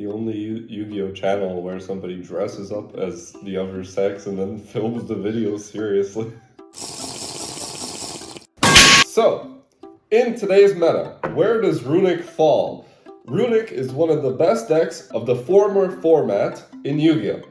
The only Yu-Gi-Oh channel where somebody dresses up as the other sex and then films the video seriously. So, in today's meta, where does RUNICK fall? RUNICK is one of the best decks of the former format in Yu-Gi-Oh!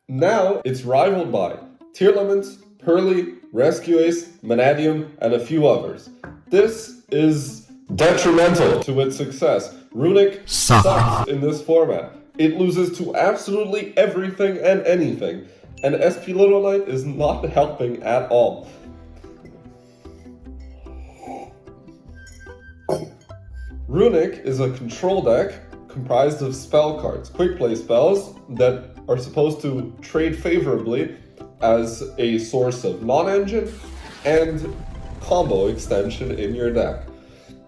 Now, it's rivaled by Tearlaments, Pearly, Rescue Ace, Manadium, and a few others. This is detrimental to its success. RUNICK sucks in this format. It loses to absolutely everything and anything, and SP Little Knight is not helping at all. RUNICK is a control deck comprised of spell cards, quick play spells that are supposed to trade favorably as a source of non-engine and combo extension in your deck.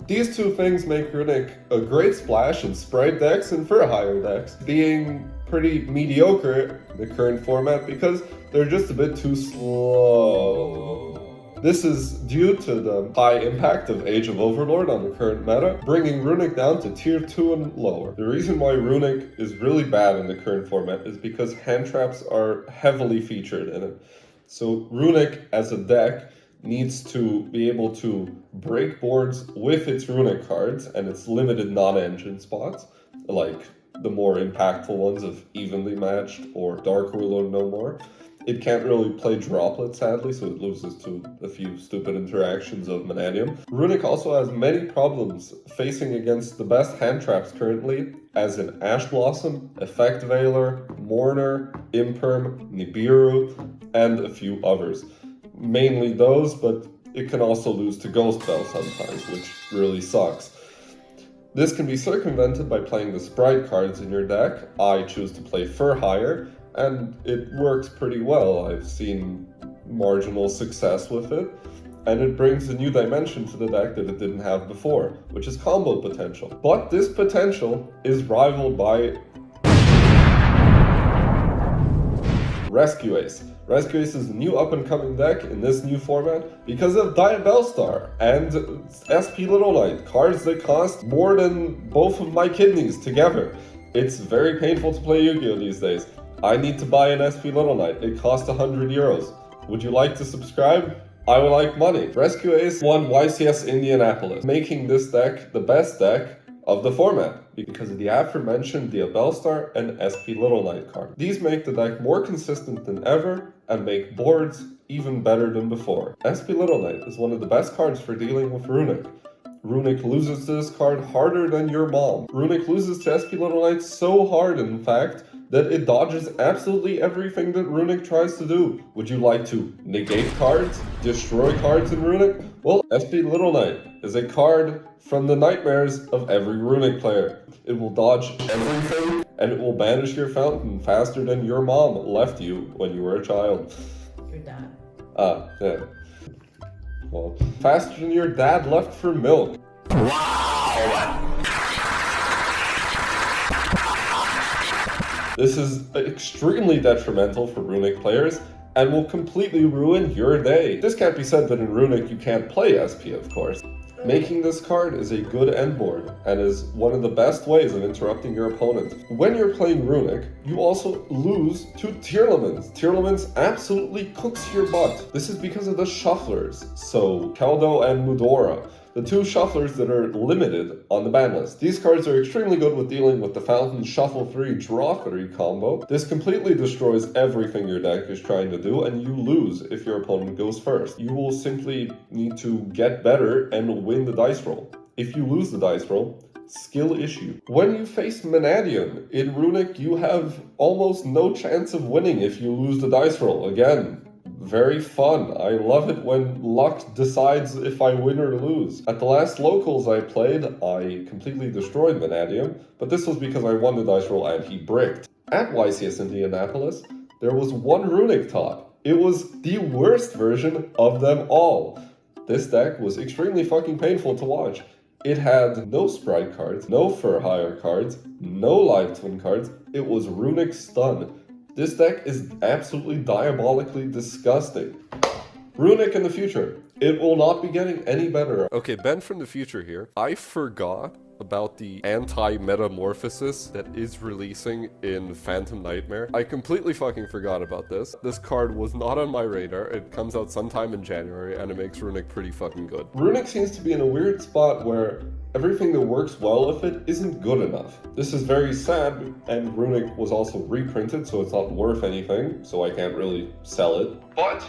These two things make RUNICK a great splash in Sprite decks and for higher decks, being pretty mediocre in the current format because they're just a bit too slow. This is due to the high impact of Age of Overlord on the current meta, bringing RUNICK down to tier 2 and lower. The reason why RUNICK is really bad in the current format is because hand traps are heavily featured in it. So RUNICK as a deck needs to be able to break boards with its RUNICK cards and its limited non-engine spots, like the more impactful ones of Evenly Matched or Dark Ruler No More. It can't really play Droplet, sadly, so it loses to a few stupid interactions of Manadium. RUNICK also has many problems facing against the best hand traps currently, as in Ash Blossom, Effect Veiler, Mourner, Imperm, Nibiru, and a few others. Mainly those, but it can also lose to Ghost Bell sometimes, which really sucks. This can be circumvented by playing the Sprite cards in your deck. I choose to play Fur Hire, and it works pretty well. I've seen marginal success with it, and it brings a new dimension to the deck that it didn't have before, which is combo potential. But this potential is rivaled by Rescue Ace. Rescue Ace is a new up-and-coming deck in this new format because of Diabellstar and SP Little Knight, cards that cost more than both of my kidneys together. It's very painful to play Yu-Gi-Oh! These days. I need to buy an SP Little Knight. It costs 100 euros. Would you like to subscribe? I would like money. Rescue Ace won YCS Indianapolis, making this deck the best deck of the format because of the aforementioned Diabellstar and SP Little Knight card. These make the deck more consistent than ever and make boards even better than before. SP Little Knight is one of the best cards for dealing with RUNICK. RUNICK loses to this card harder than your mom. RUNICK loses to SP Little Knight so hard, in fact, that it dodges absolutely everything that RUNICK tries to do. Would you like to negate cards? Destroy cards in RUNICK? Well, SP Little Knight is a card from the nightmares of every RUNICK player. It will dodge everything, and it will banish your fountain faster than your mom left you when you were a child. Your dad. Yeah. Well, faster than your dad left for milk. Wow! This is extremely detrimental for RUNICK players and will completely ruin your day. This can't be said that in RUNICK you can't play SP, of course. Making this card is a good end board and is one of the best ways of interrupting your opponent. When you're playing RUNICK, you also lose to Tearlaments. Tearlaments absolutely cooks your butt. This is because of the shufflers, so Keldo and Mudora, the two shufflers that are limited on the ban list. These cards are extremely good with dealing with the Fountain Shuffle 3, Draw 3 combo. This completely destroys everything your deck is trying to do, and you lose if your opponent goes first. You will simply need to get better and win the dice roll. If you lose the dice roll, skill issue. When you face Manadium in RUNICK, you have almost no chance of winning if you lose the dice roll. Again, very fun. I love it when luck decides if I win or lose. At the last locals I played, I completely destroyed Manadium, but this was because I won the dice roll and he bricked. At YCS Indianapolis, there was one RUNICK top. It was the worst version of them all. This deck was extremely fucking painful to watch. It had no Sprite cards, no Fur Hire cards, no Live Twin cards. It was RUNICK Stun. This deck is absolutely diabolically disgusting. RUNICK in the future. It will not be getting any better. Okay, Ben from the future here. I forgot about the anti-metamorphosis that is releasing in Phantom Nightmare. I completely fucking forgot about this. This card was not on my radar. It comes out sometime in January, and it makes Runick pretty fucking good. Runick seems to be in a weird spot where everything that works well with it isn't good enough. This is very sad, and Runick was also reprinted, so it's not worth anything, so I can't really sell it. But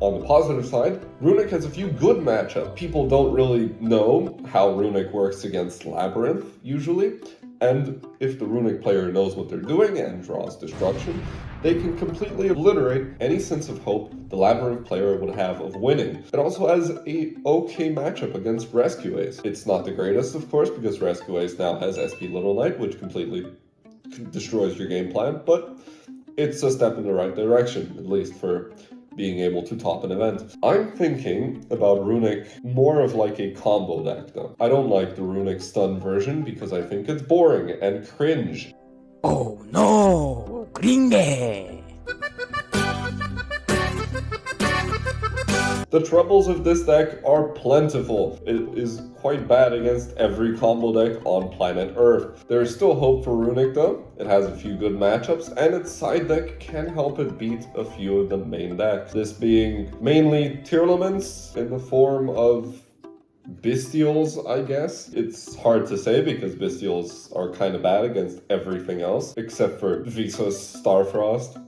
on the positive side, Runick has a few good matchups. People don't really know how Runick works against Labyrinth, usually, and if the Runick player knows what they're doing and draws destruction, they can completely obliterate any sense of hope the Labyrinth player would have of winning. It also has a okay matchup against Rescue Ace. It's not the greatest, of course, because Rescue Ace now has SP Little Knight, which completely destroys your game plan, but it's a step in the right direction, at least for being able to top an event. I'm thinking about Runick more of like a combo deck though. I don't like the Runick stun version because I think it's boring and cringe. Oh no! Cringe! The troubles of this deck are plentiful. It is quite bad against every combo deck on planet Earth. There is still hope for Runick though. It has a few good matchups, and its side deck can help it beat a few of the main decks. This being mainly Tearlaments in the form of Bestials, I guess. It's hard to say because Bestials are kind of bad against everything else, except for Visos Starfrost.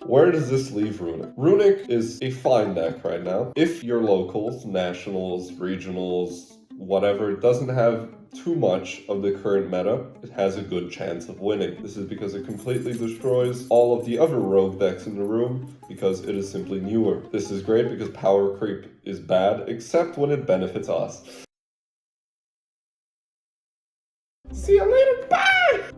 Where does this leave Runick? Runick is a fine deck right now. If your locals, nationals, regionals, whatever, doesn't have too much of the current meta, it has a good chance of winning. This is because it completely destroys all of the other rogue decks in the room because it is simply newer. This is great because power creep is bad, except when it benefits us. See you later, bye!